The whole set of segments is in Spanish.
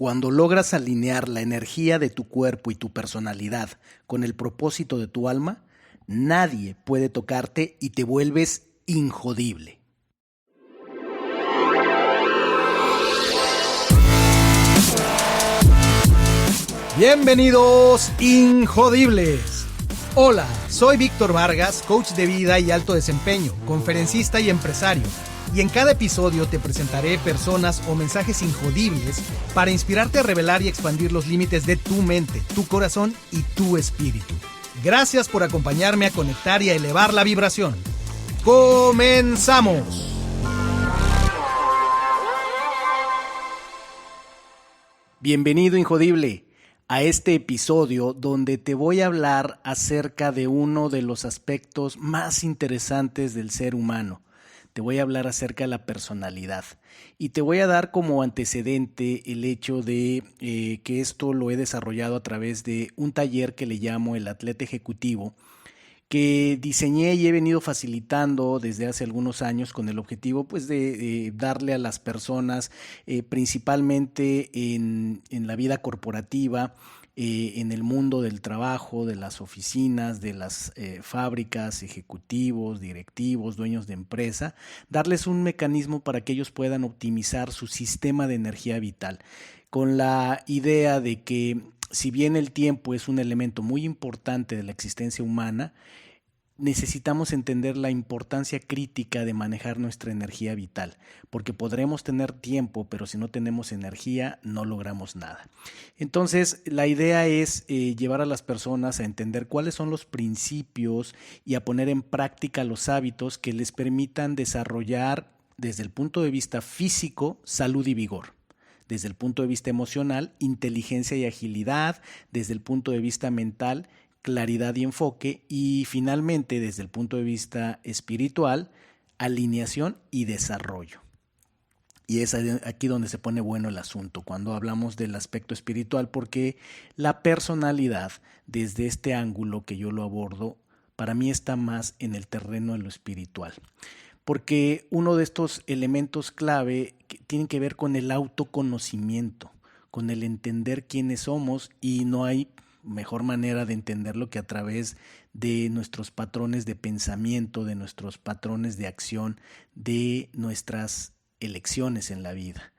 Cuando logras alinear la energía de tu cuerpo y tu personalidad con el propósito de tu alma, nadie puede tocarte y te vuelves injodible. Bienvenidos, Injodibles. Hola, soy Víctor Vargas, coach de vida y alto desempeño, conferencista y empresario. Y en cada episodio te presentaré personas o mensajes injodibles para inspirarte a revelar y expandir los límites de tu mente, tu corazón y tu espíritu. Gracias por acompañarme a conectar y a elevar la vibración. ¡Comenzamos! Bienvenido, Injodible, a este episodio donde te voy a hablar acerca de uno de los aspectos más interesantes del ser humano. Te voy a hablar acerca de la personalidad y te voy a dar como antecedente el hecho de que esto lo he desarrollado a través de un taller que le llamo el Atleta Ejecutivo, que diseñé y he venido facilitando desde hace algunos años con el objetivo pues de darle a las personas principalmente en la vida corporativa, en el mundo del trabajo, de las oficinas, de las fábricas, ejecutivos, directivos, dueños de empresa, darles un mecanismo para que ellos puedan optimizar su sistema de energía vital, con la idea de que si bien el tiempo es un elemento muy importante de la existencia humana, necesitamos entender la importancia crítica de manejar nuestra energía vital, porque podremos tener tiempo, pero si no tenemos energía, no logramos nada. Entonces, la idea es llevar a las personas a entender cuáles son los principios y a poner en práctica los hábitos que les permitan desarrollar desde el punto de vista físico, salud y vigor. Desde el punto de vista emocional, inteligencia y agilidad. Desde el punto de vista mental, claridad y enfoque. Y finalmente, desde el punto de vista espiritual, alineación y desarrollo. Y es aquí donde se pone bueno el asunto, cuando hablamos del aspecto espiritual, porque la personalidad, desde este ángulo que yo lo abordo, para mí está más en el terreno de lo espiritual. Porque uno de estos elementos clave tiene que ver con el autoconocimiento, con el entender quiénes somos, y no hay mejor manera de entenderlo que a través de nuestros patrones de pensamiento, de nuestros patrones de acción, de nuestras elecciones en la vida.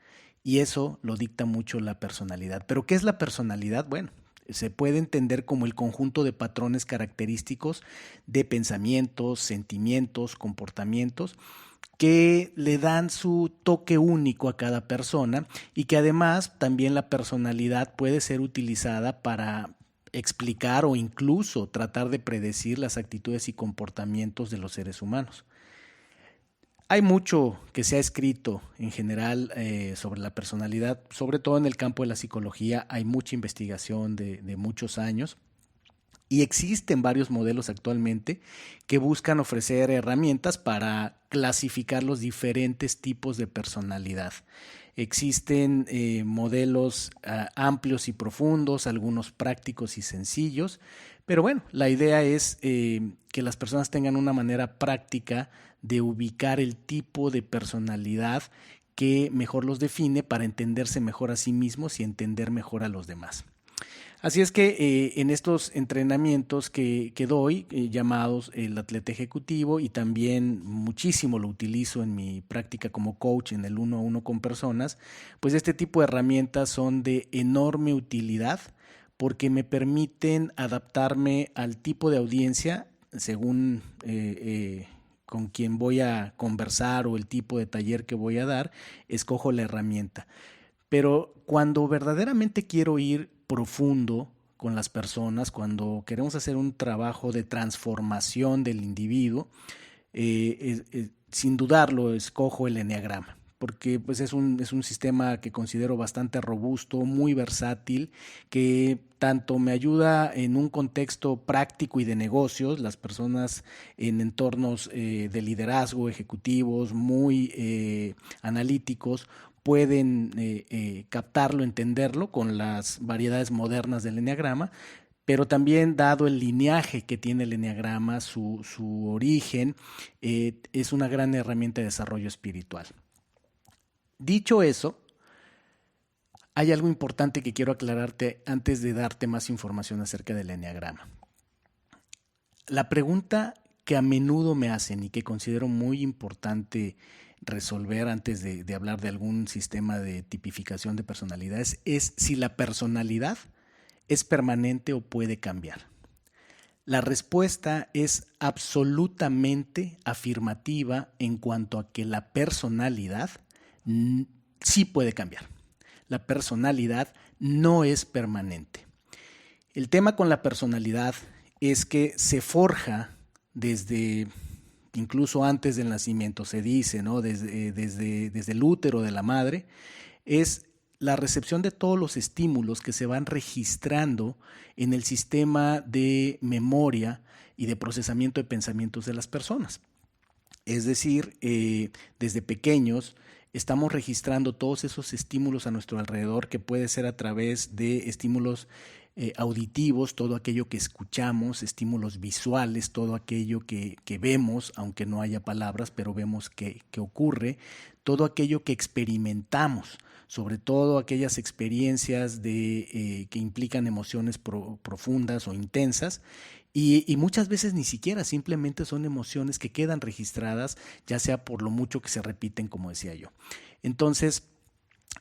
Y eso lo dicta mucho la personalidad. ¿Pero qué es la personalidad? Bueno, se puede entender como el conjunto de patrones característicos de pensamientos, sentimientos, comportamientos que le dan su toque único a cada persona, y que además también la personalidad puede ser utilizada para explicar o incluso tratar de predecir las actitudes y comportamientos de los seres humanos. Hay mucho que se ha escrito en general sobre la personalidad, sobre todo en el campo de la psicología. Hay mucha investigación de muchos años, y existen varios modelos actualmente que buscan ofrecer herramientas para clasificar los diferentes tipos de personalidad. Existen modelos amplios y profundos, algunos prácticos y sencillos, pero bueno, la idea es que las personas tengan una manera práctica de ubicar el tipo de personalidad que mejor los define, para entenderse mejor a sí mismos y entender mejor a los demás. Así es que en estos entrenamientos que doy, llamados el Atleta Ejecutivo, y también muchísimo lo utilizo en mi práctica como coach en el 1-a-1 con personas, pues este tipo de herramientas son de enorme utilidad, porque me permiten adaptarme al tipo de audiencia según con quien voy a conversar o el tipo de taller que voy a dar. Escojo la herramienta. Pero cuando verdaderamente quiero ir profundo con las personas, cuando queremos hacer un trabajo de transformación del individuo, sin dudarlo escojo el eneagrama, porque pues es un sistema que considero bastante robusto, muy versátil, que tanto me ayuda en un contexto práctico y de negocios, las personas en entornos de liderazgo, ejecutivos, muy analíticos, pueden captarlo, entenderlo con las variedades modernas del eneagrama, pero también, dado el lineaje que tiene el eneagrama, su origen, es una gran herramienta de desarrollo espiritual. Dicho eso, Hay algo importante que quiero aclararte antes de darte más información acerca del eneagrama. La pregunta que a menudo me hacen y que considero muy importante resolver antes de hablar de algún sistema de tipificación de personalidades es si la personalidad es permanente o puede cambiar. La respuesta es absolutamente afirmativa en cuanto a que la personalidad sí puede cambiar. La personalidad no es permanente. El tema con la personalidad es que se forja desde incluso antes del nacimiento, se dice, ¿no? desde el útero de la madre, es la recepción de todos los estímulos que se van registrando en el sistema de memoria y de procesamiento de pensamientos de las personas. Es decir, desde pequeños estamos registrando todos esos estímulos a nuestro alrededor, que puede ser a través de estímulos auditivos, todo aquello que escuchamos, estímulos visuales, todo aquello que vemos, aunque no haya palabras, pero vemos que ocurre, todo aquello que experimentamos, sobre todo aquellas experiencias que implican emociones profundas o intensas, y muchas veces ni siquiera, simplemente son emociones que quedan registradas, ya sea por lo mucho que se repiten, como decía yo. Entonces,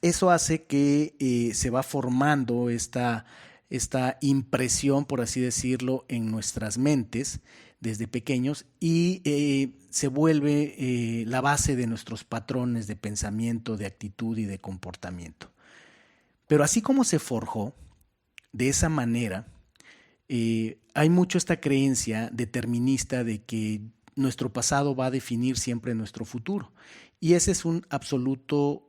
eso hace que se va formando esta impresión, por así decirlo, en nuestras mentes desde pequeños y se vuelve la base de nuestros patrones de pensamiento, de actitud y de comportamiento. Pero así como se forjó de esa manera, hay mucho esta creencia determinista de que nuestro pasado va a definir siempre nuestro futuro. Y ese es un absoluto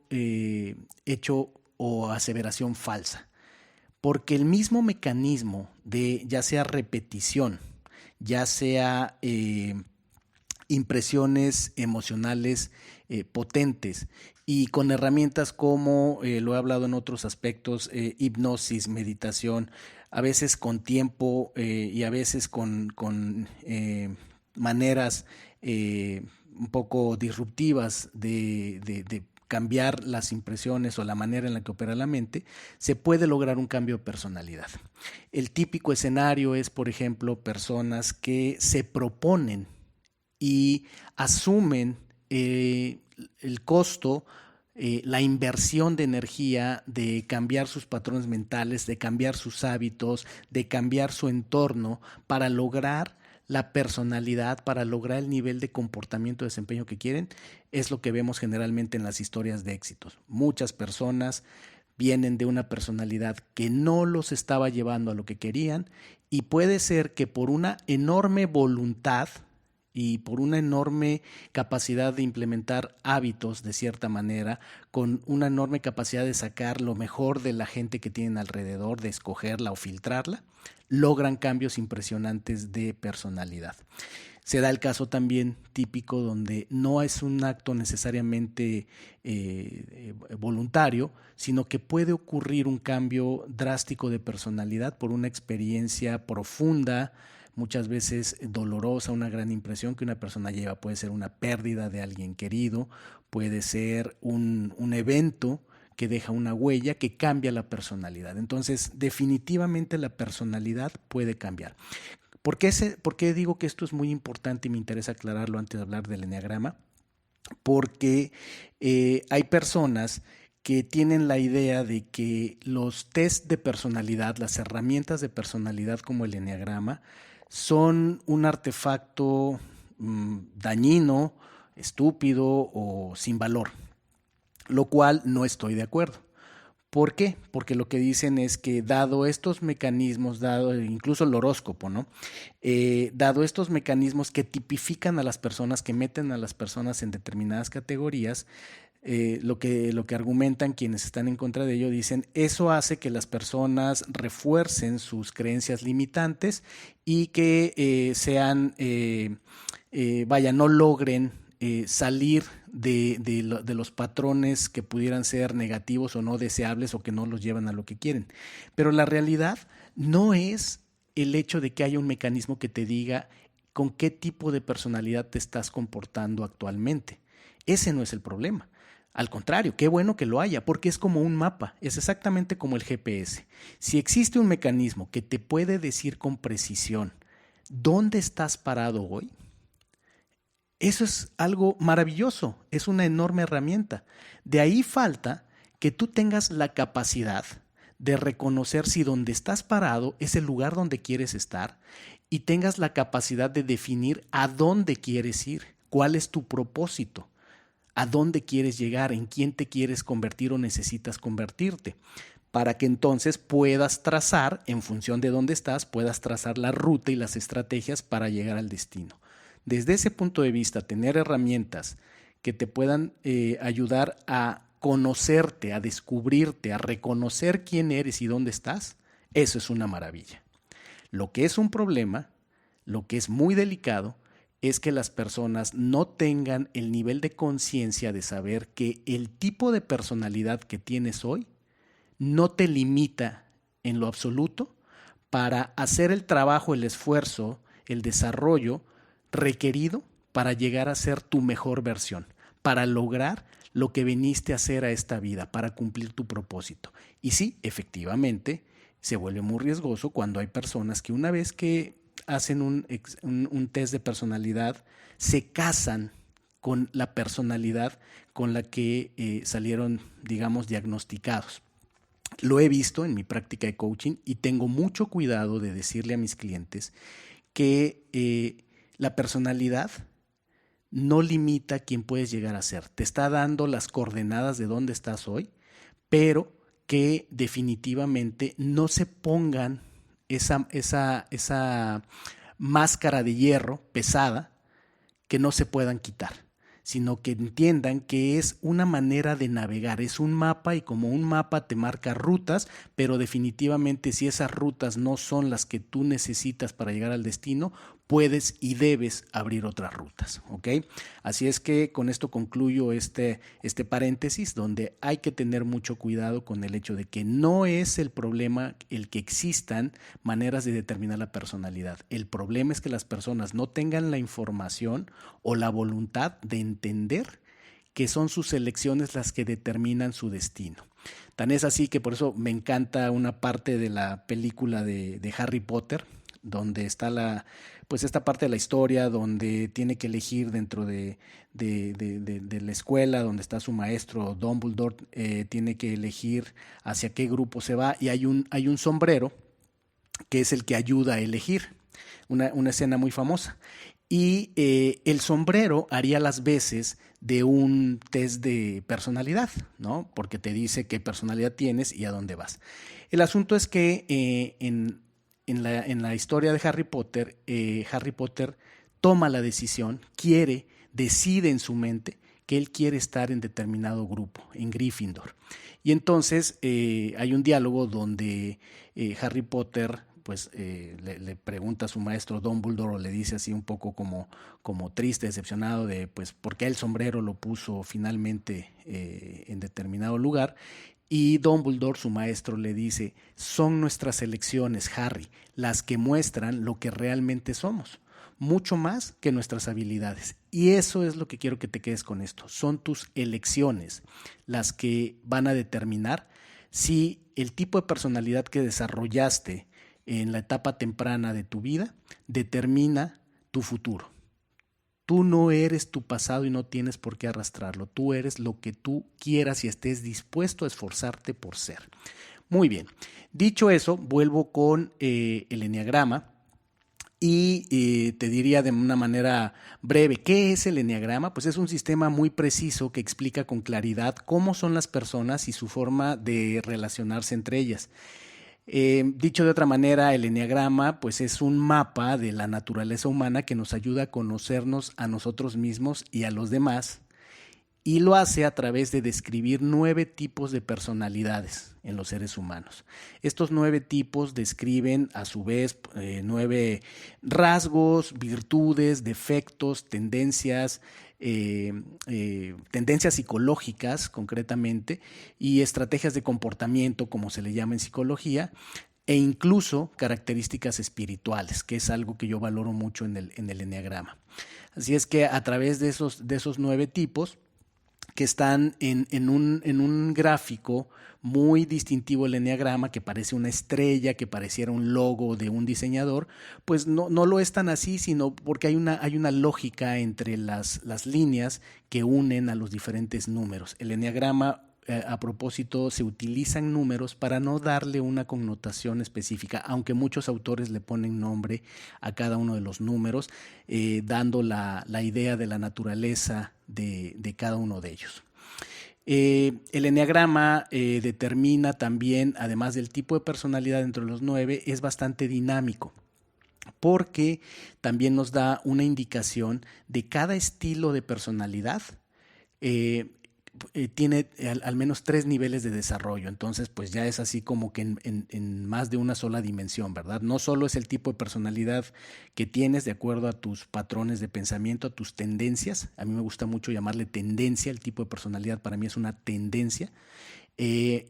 hecho o aseveración falsa. Porque el mismo mecanismo de ya sea repetición, ya sea impresiones emocionales potentes y con herramientas como, lo he hablado en otros aspectos, hipnosis, meditación, a veces con tiempo y a veces con maneras un poco disruptivas de cambiar las impresiones o la manera en la que opera la mente, se puede lograr un cambio de personalidad. El típico escenario es, por ejemplo, personas que se proponen y asumen el costo, la inversión de energía de cambiar sus patrones mentales, de cambiar sus hábitos, de cambiar su entorno para lograr la personalidad, para lograr el nivel de comportamiento, de desempeño que quieren. Es lo que vemos generalmente en las historias de éxitos. Muchas personas vienen de una personalidad que no los estaba llevando a lo que querían y puede ser que por una enorme voluntad y por una enorme capacidad de implementar hábitos de cierta manera, con una enorme capacidad de sacar lo mejor de la gente que tienen alrededor, de escogerla o filtrarla, logran cambios impresionantes de personalidad. Se da el caso también típico donde no es un acto necesariamente voluntario, sino que puede ocurrir un cambio drástico de personalidad por una experiencia profunda, muchas veces dolorosa, una gran impresión que una persona lleva. Puede ser una pérdida de alguien querido, puede ser un evento que deja una huella que cambia la personalidad. Entonces, definitivamente la personalidad puede cambiar. ¿Por qué digo que esto es muy importante y me interesa aclararlo antes de hablar del eneagrama? Porque hay personas que tienen la idea de que los test de personalidad, las herramientas de personalidad como el eneagrama, son un artefacto dañino, estúpido o sin valor, lo cual no estoy de acuerdo. ¿Por qué? Porque lo que dicen es que dado estos mecanismos, dado incluso el horóscopo, ¿no? Dado estos mecanismos que tipifican a las personas, que meten a las personas en determinadas categorías, lo que argumentan quienes están en contra de ello, dicen, eso hace que las personas refuercen sus creencias limitantes y que no logren salir de los patrones que pudieran ser negativos o no deseables o que no los llevan a lo que quieren. Pero la realidad no es el hecho de que haya un mecanismo que te diga con qué tipo de personalidad te estás comportando actualmente. Ese no es el problema. Al contrario, qué bueno que lo haya, porque es como un mapa, es exactamente como el GPS. Si existe un mecanismo que te puede decir con precisión dónde estás parado hoy, eso es algo maravilloso, es una enorme herramienta. De ahí falta que tú tengas la capacidad de reconocer si donde estás parado es el lugar donde quieres estar y tengas la capacidad de definir a dónde quieres ir, cuál es tu propósito, a dónde quieres llegar, en quién te quieres convertir o necesitas convertirte, para que entonces puedas trazar, en función de dónde estás, puedas trazar la ruta y las estrategias para llegar al destino. Desde ese punto de vista, tener herramientas que te puedan ayudar a conocerte, a descubrirte, a reconocer quién eres y dónde estás, eso es una maravilla. Lo que es un problema, lo que es muy delicado, es que las personas no tengan el nivel de conciencia de saber que el tipo de personalidad que tienes hoy no te limita en lo absoluto para hacer el trabajo, el esfuerzo, el desarrollo requerido para llegar a ser tu mejor versión, para lograr lo que viniste a hacer a esta vida, para cumplir tu propósito. Y sí, efectivamente, se vuelve muy riesgoso cuando hay personas que una vez que hacen un test de personalidad, se casan con la personalidad con la que salieron, digamos, diagnosticados. Lo he visto en mi práctica de coaching y tengo mucho cuidado de decirle a mis clientes que la personalidad no limita a quién puedes llegar a ser. Te está dando las coordenadas de dónde estás hoy, pero que definitivamente no se pongan esa máscara de hierro pesada que no se puedan quitar, sino que entiendan que es una manera de navegar, es un mapa y como un mapa te marca rutas, pero definitivamente si esas rutas no son las que tú necesitas para llegar al destino, puedes y debes abrir otras rutas, ¿ok? Así es que con esto concluyo este paréntesis donde hay que tener mucho cuidado con el hecho de que no es el problema el que existan maneras de determinar la personalidad. El problema es que las personas no tengan la información o la voluntad de entender que son sus elecciones las que determinan su destino. Tan es así que por eso me encanta una parte de la película de Harry Potter, donde está esta parte de la historia donde tiene que elegir dentro de la escuela donde está su maestro Dumbledore, tiene que elegir hacia qué grupo se va y hay un sombrero que es el que ayuda a elegir, una escena muy famosa. Y el sombrero haría las veces de un test de personalidad, ¿no? Porque te dice qué personalidad tienes y a dónde vas. El asunto es que en la historia de Harry Potter toma la decisión, decide en su mente que él quiere estar en determinado grupo, en Gryffindor. Y entonces hay un diálogo donde Harry Potter le pregunta a su maestro Dumbledore o le dice así un poco como triste, decepcionado de pues por qué el sombrero lo puso finalmente en determinado lugar. Y Dumbledore, su maestro, le dice, son nuestras elecciones, Harry, las que muestran lo que realmente somos, mucho más que nuestras habilidades. Y eso es lo que quiero que te quedes con esto, son tus elecciones las que van a determinar si el tipo de personalidad que desarrollaste en la etapa temprana de tu vida determina tu futuro. Tú no eres tu pasado y no tienes por qué arrastrarlo. Tú eres lo que tú quieras y estés dispuesto a esforzarte por ser. Muy bien. Dicho eso, vuelvo con el eneagrama y te diría de una manera breve, ¿qué es el eneagrama? Pues es un sistema muy preciso que explica con claridad cómo son las personas y su forma de relacionarse entre ellas. Dicho de otra manera, el eneagrama pues es un mapa de la naturaleza humana que nos ayuda a conocernos a nosotros mismos y a los demás y lo hace a través de describir 9 tipos de personalidades en los seres humanos. Estos 9 tipos describen a su vez 9 rasgos, virtudes, defectos, tendencias psicológicas concretamente y estrategias de comportamiento, como se le llama en psicología, e incluso características espirituales, que es algo que yo valoro mucho en el eneagrama. Así es que a través de esos 9 tipos que están en un gráfico muy distintivo el eneagrama, que parece una estrella, que pareciera un logo de un diseñador, pues no lo es tan así, sino porque hay una lógica entre las líneas que unen a los diferentes números. El eneagrama, a propósito, se utilizan números para no darle una connotación específica, aunque muchos autores le ponen nombre a cada uno de los números, dando la idea de la naturaleza de cada uno de ellos. El eneagrama determina también, además del tipo de personalidad entre los 9, es bastante dinámico, porque también nos da una indicación de cada estilo de personalidad. Tiene al menos 3 niveles de desarrollo, entonces pues ya es así como que en más de una sola dimensión, ¿verdad? No solo es el tipo de personalidad que tienes de acuerdo a tus patrones de pensamiento, a tus tendencias. A mí me gusta mucho llamarle tendencia, el tipo de personalidad para mí es una tendencia. Y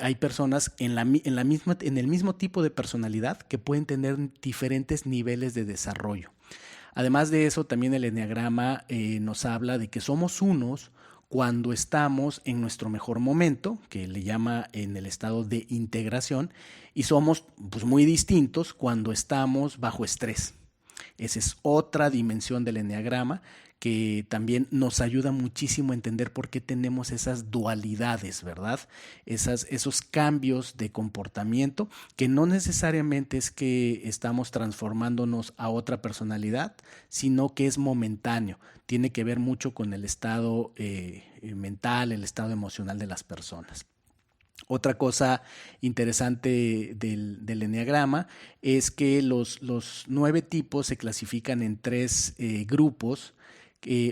hay personas en el mismo tipo de personalidad que pueden tener diferentes niveles de desarrollo. Además de eso, también el eneagrama nos habla de que somos unos cuando estamos en nuestro mejor momento, que le llama en el estado de integración, y somos pues muy distintos cuando estamos bajo estrés. Esa es otra dimensión del eneagrama que también nos ayuda muchísimo a entender por qué tenemos esas dualidades, ¿verdad? Esos cambios de comportamiento que no necesariamente es que estamos transformándonos a otra personalidad, sino que es momentáneo. Tiene que ver mucho con el estado mental, el estado emocional de las personas. Otra cosa interesante del eneagrama es que los 9 tipos se clasifican en 3 grupos.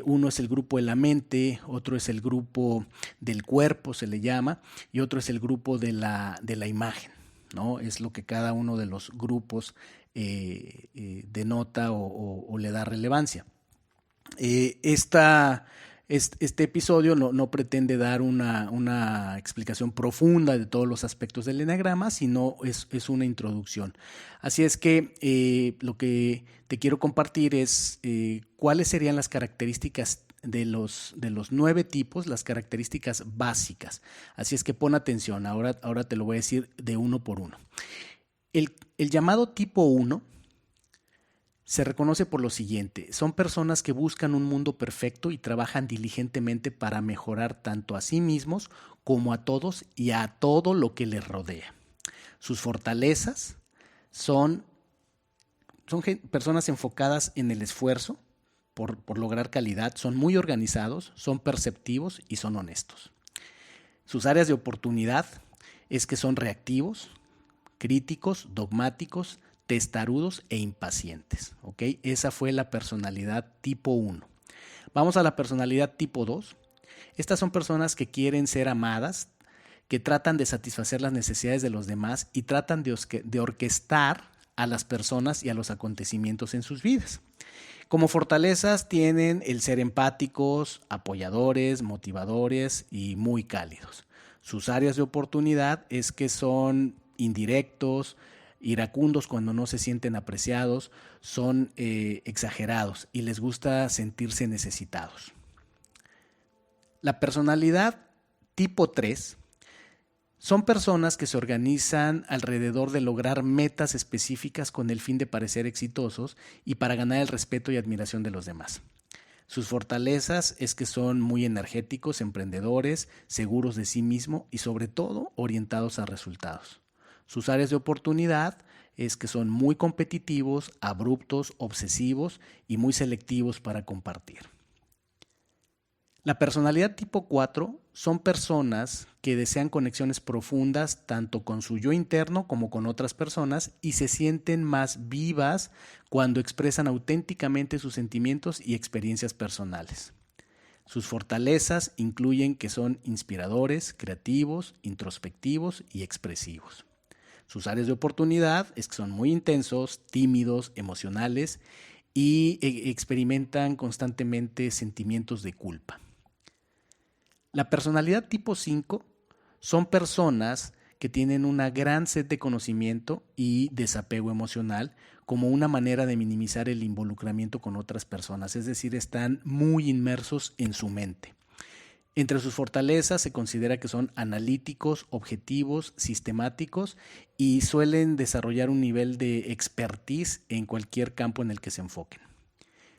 Uno es el grupo de la mente, otro es el grupo del cuerpo, se le llama, y otro es el grupo de la imagen, ¿no? Es lo que cada uno de los grupos denota o le da relevancia. Este episodio no pretende dar una explicación profunda de todos los aspectos del eneagrama, sino es una introducción. Así es que lo que te quiero compartir es cuáles serían las características de los 9 tipos, las características básicas. Así es que pon atención, ahora te lo voy a decir de uno por uno. El llamado tipo 1 se reconoce por lo siguiente: son personas que buscan un mundo perfecto y trabajan diligentemente para mejorar tanto a sí mismos como a todos y a todo lo que les rodea. Sus fortalezas son personas enfocadas en el esfuerzo por lograr calidad, son muy organizados, son perceptivos y son honestos. Sus áreas de oportunidad es que son reactivos, críticos, dogmáticos, testarudos e impacientes, ¿ok? Esa fue la personalidad tipo 1. Vamos a la personalidad tipo 2. Estas son personas que quieren ser amadas, que tratan de satisfacer las necesidades de los demás y tratan de orquestar a las personas y a los acontecimientos en sus vidas. Como fortalezas tienen el ser empáticos, apoyadores, motivadores y muy cálidos. Sus áreas de oportunidad es que son indirectos, iracundos cuando no se sienten apreciados, son exagerados y les gusta sentirse necesitados. La personalidad tipo 3 son personas que se organizan alrededor de lograr metas específicas con el fin de parecer exitosos y para ganar el respeto y admiración de los demás. Sus fortalezas es que son muy energéticos, emprendedores, seguros de sí mismos y sobre todo orientados a resultados. Sus áreas de oportunidad es que son muy competitivos, abruptos, obsesivos y muy selectivos para compartir. La personalidad tipo 4 son personas que desean conexiones profundas tanto con su yo interno como con otras personas y se sienten más vivas cuando expresan auténticamente sus sentimientos y experiencias personales. Sus fortalezas incluyen que son inspiradores, creativos, introspectivos y expresivos. Sus áreas de oportunidad es que son muy intensos, tímidos, emocionales y experimentan constantemente sentimientos de culpa. La personalidad tipo 5 son personas que tienen una gran sed de conocimiento y desapego emocional como una manera de minimizar el involucramiento con otras personas, es decir, están muy inmersos en su mente. Entre sus fortalezas se considera que son analíticos, objetivos, sistemáticos y suelen desarrollar un nivel de expertise en cualquier campo en el que se enfoquen.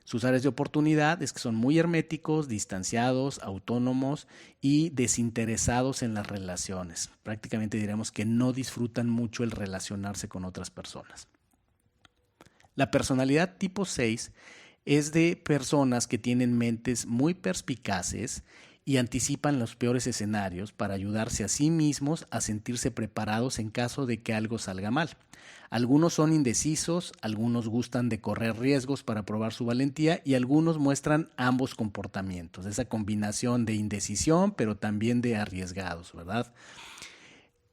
Sus áreas de oportunidad es que son muy herméticos, distanciados, autónomos y desinteresados en las relaciones. Prácticamente diremos que no disfrutan mucho el relacionarse con otras personas. La personalidad tipo 6 es de personas que tienen mentes muy perspicaces y anticipan los peores escenarios para ayudarse a sí mismos a sentirse preparados en caso de que algo salga mal. Algunos son indecisos, algunos gustan de correr riesgos para probar su valentía y algunos muestran ambos comportamientos, esa combinación de indecisión pero también de arriesgados, ¿verdad?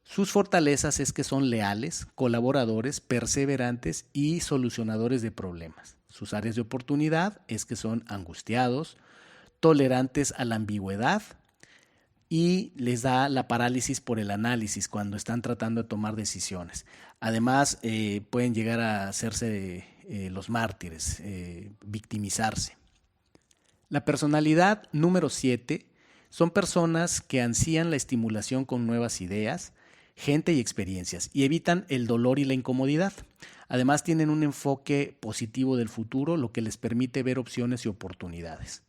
Sus fortalezas es que son leales, colaboradores, perseverantes y solucionadores de problemas. Sus áreas de oportunidad es que son angustiados, tolerantes a la ambigüedad y les da la parálisis por el análisis cuando están tratando de tomar decisiones. Además, pueden llegar a hacerse los mártires, victimizarse. La personalidad número 7 son personas que ansían la estimulación con nuevas ideas, gente y experiencias y evitan el dolor y la incomodidad. Además, tienen un enfoque positivo del futuro, lo que les permite ver opciones y oportunidades.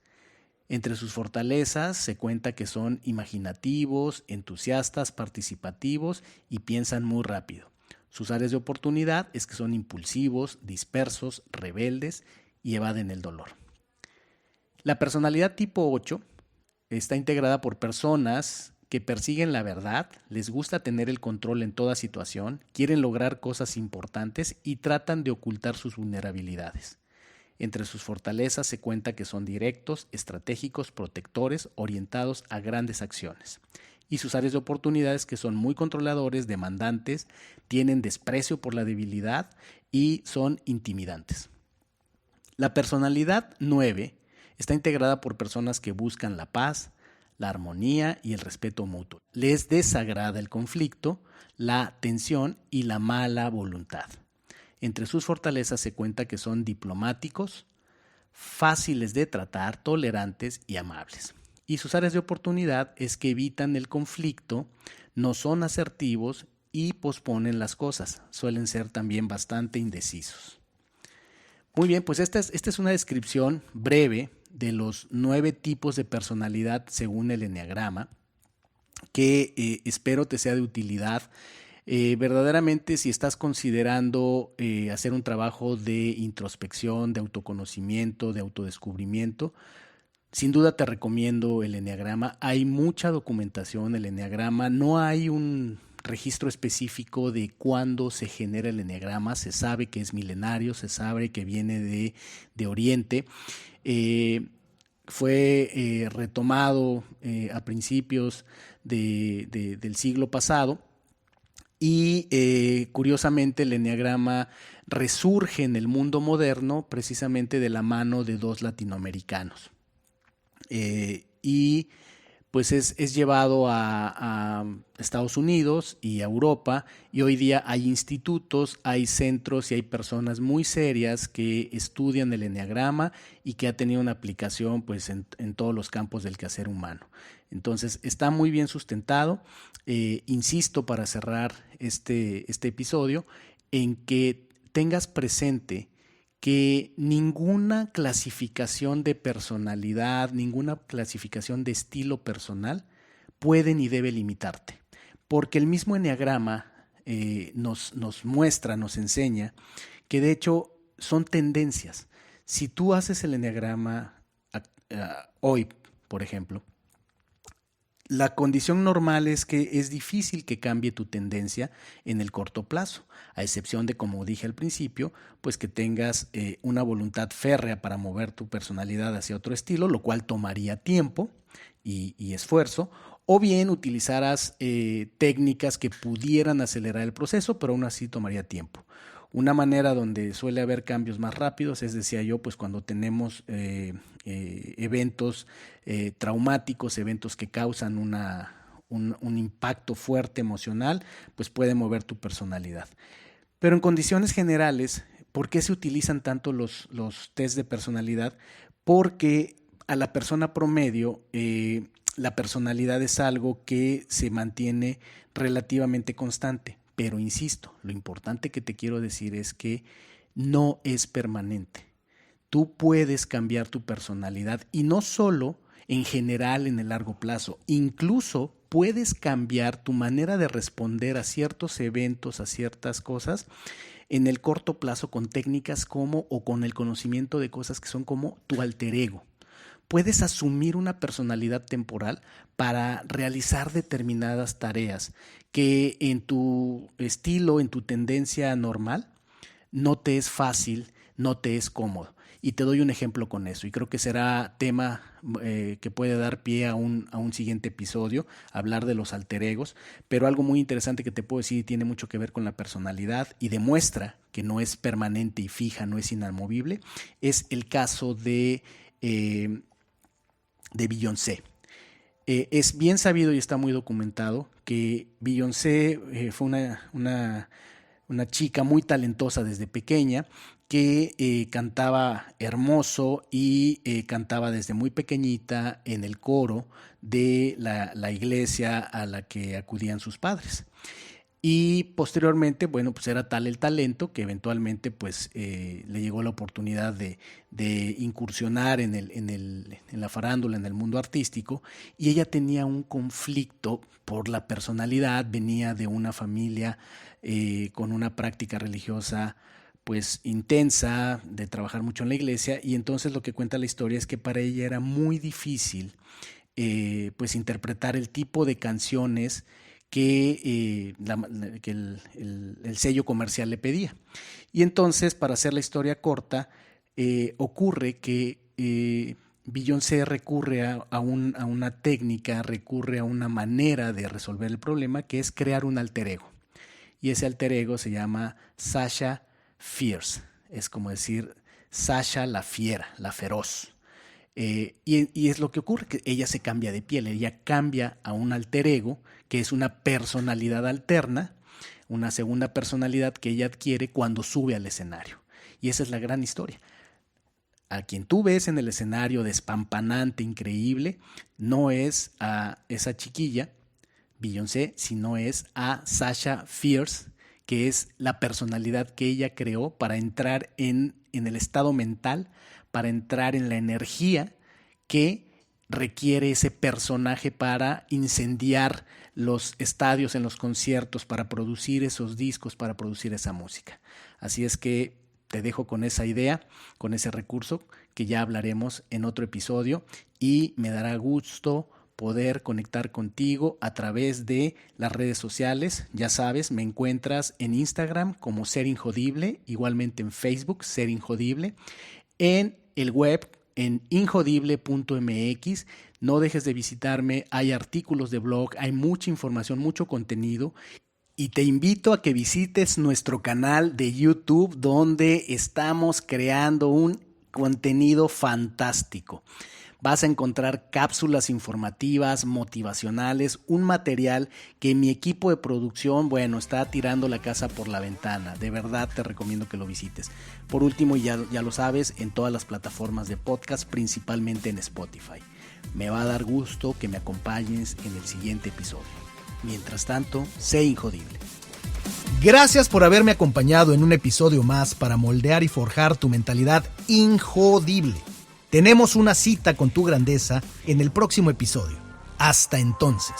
Entre sus fortalezas se cuenta que son imaginativos, entusiastas, participativos y piensan muy rápido. Sus áreas de oportunidad es que son impulsivos, dispersos, rebeldes y evaden el dolor. La personalidad tipo 8 está integrada por personas que persiguen la verdad, les gusta tener el control en toda situación, quieren lograr cosas importantes y tratan de ocultar sus vulnerabilidades. Entre sus fortalezas se cuenta que son directos, estratégicos, protectores, orientados a grandes acciones. Y sus áreas de oportunidades que son muy controladores, demandantes, tienen desprecio por la debilidad y son intimidantes. La personalidad 9 está integrada por personas que buscan la paz, la armonía y el respeto mutuo. Les desagrada el conflicto, la tensión y la mala voluntad. Entre sus fortalezas se cuenta que son diplomáticos, fáciles de tratar, tolerantes y amables. Y sus áreas de oportunidad es que evitan el conflicto, no son asertivos y posponen las cosas. Suelen ser también bastante indecisos. Muy bien, pues esta es una descripción breve de los 9 tipos de personalidad según el eneagrama, que espero te sea de utilidad. Verdaderamente, si estás considerando hacer un trabajo de introspección, de autoconocimiento, de autodescubrimiento, sin duda te recomiendo el eneagrama. Hay mucha documentación del eneagrama, no hay un registro específico de cuándo se genera el eneagrama. Se sabe que es milenario, se sabe que viene de Oriente. Fue retomado a principios del siglo pasado. Y curiosamente el eneagrama resurge en el mundo moderno precisamente de la mano de 2 latinoamericanos. Y pues es llevado a Estados Unidos y a Europa, y hoy día hay institutos, hay centros y hay personas muy serias que estudian el eneagrama y que ha tenido una aplicación pues en todos los campos del quehacer humano. Entonces está muy bien sustentado. Insisto para cerrar este episodio en que tengas presente que ninguna clasificación de personalidad, ninguna clasificación de estilo personal puede ni debe limitarte, porque el mismo eneagrama nos muestra, nos enseña que de hecho son tendencias. Si tú haces el eneagrama hoy, por ejemplo, la condición normal es que es difícil que cambie tu tendencia en el corto plazo, a excepción de, como dije al principio, pues que tengas una voluntad férrea para mover tu personalidad hacia otro estilo, lo cual tomaría tiempo y esfuerzo, o bien utilizaras técnicas que pudieran acelerar el proceso, pero aún así tomaría tiempo. Una manera donde suele haber cambios más rápidos es, decía yo, pues cuando tenemos eventos traumáticos, eventos que causan un impacto fuerte emocional, pues puede mover tu personalidad. Pero en condiciones generales, ¿por qué se utilizan tanto los test de personalidad? Porque a la persona promedio la personalidad es algo que se mantiene relativamente constante. Pero insisto, lo importante que te quiero decir es que no es permanente. Tú puedes cambiar tu personalidad y no solo en general en el largo plazo, incluso puedes cambiar tu manera de responder a ciertos eventos, a ciertas cosas en el corto plazo con técnicas como o con el conocimiento de cosas que son como tu alter ego. Puedes asumir una personalidad temporal para realizar determinadas tareas que en tu estilo, en tu tendencia normal, no te es fácil, no te es cómodo. Y te doy un ejemplo con eso. Y creo que será tema que puede dar pie a un siguiente episodio, hablar de los alter egos. Pero algo muy interesante que te puedo decir y tiene mucho que ver con la personalidad y demuestra que no es permanente y fija, no es inamovible, es el caso de Beyoncé. Es bien sabido y está muy documentado que Beyoncé fue una chica muy talentosa desde pequeña que cantaba hermoso y cantaba desde muy pequeñita en el coro de la iglesia a la que acudían sus padres. Y posteriormente, bueno, pues era tal el talento que eventualmente pues le llegó la oportunidad de incursionar en la farándula, en el mundo artístico, y ella tenía un conflicto por la personalidad, venía de una familia con una práctica religiosa pues intensa, de trabajar mucho en la iglesia, y entonces lo que cuenta la historia es que para ella era muy difícil pues interpretar el tipo de canciones que el sello comercial le pedía. Y entonces, para hacer la historia corta, ocurre que Beyoncé recurre a una técnica, recurre a una manera de resolver el problema, que es crear un alter ego. Y ese alter ego se llama Sasha Fierce. Es como decir Sasha la fiera, la feroz. Y es lo que ocurre, que ella se cambia de piel, ella cambia a un alter ego, que es una personalidad alterna, una segunda personalidad que ella adquiere cuando sube al escenario. Y esa es la gran historia. A quien tú ves en el escenario despampanante, increíble, no es a esa chiquilla, Beyoncé, sino es a Sasha Fierce, que es la personalidad que ella creó para entrar en el estado mental, para entrar en la energía que requiere ese personaje para incendiar los estadios en los conciertos, para producir esos discos, para producir esa música. Así es que te dejo con esa idea, con ese recurso que ya hablaremos en otro episodio, y me dará gusto poder conectar contigo a través de las redes sociales. Ya sabes, me encuentras en Instagram como Ser Injodible, igualmente en Facebook, Ser Injodible, en el web en injodible.mx. No dejes de visitarme, hay artículos de blog, hay mucha información, mucho contenido, y te invito a que visites nuestro canal de YouTube, donde estamos creando un contenido fantástico. Vas a encontrar cápsulas informativas, motivacionales, un material que mi equipo de producción, bueno, está tirando la casa por la ventana. De verdad te recomiendo que lo visites. Por último, ya lo sabes, en todas las plataformas de podcast, principalmente en Spotify. Me va a dar gusto que me acompañes en el siguiente episodio. Mientras tanto, sé injodible. Gracias por haberme acompañado en un episodio más para moldear y forjar tu mentalidad injodible. Tenemos una cita con tu grandeza en el próximo episodio. Hasta entonces.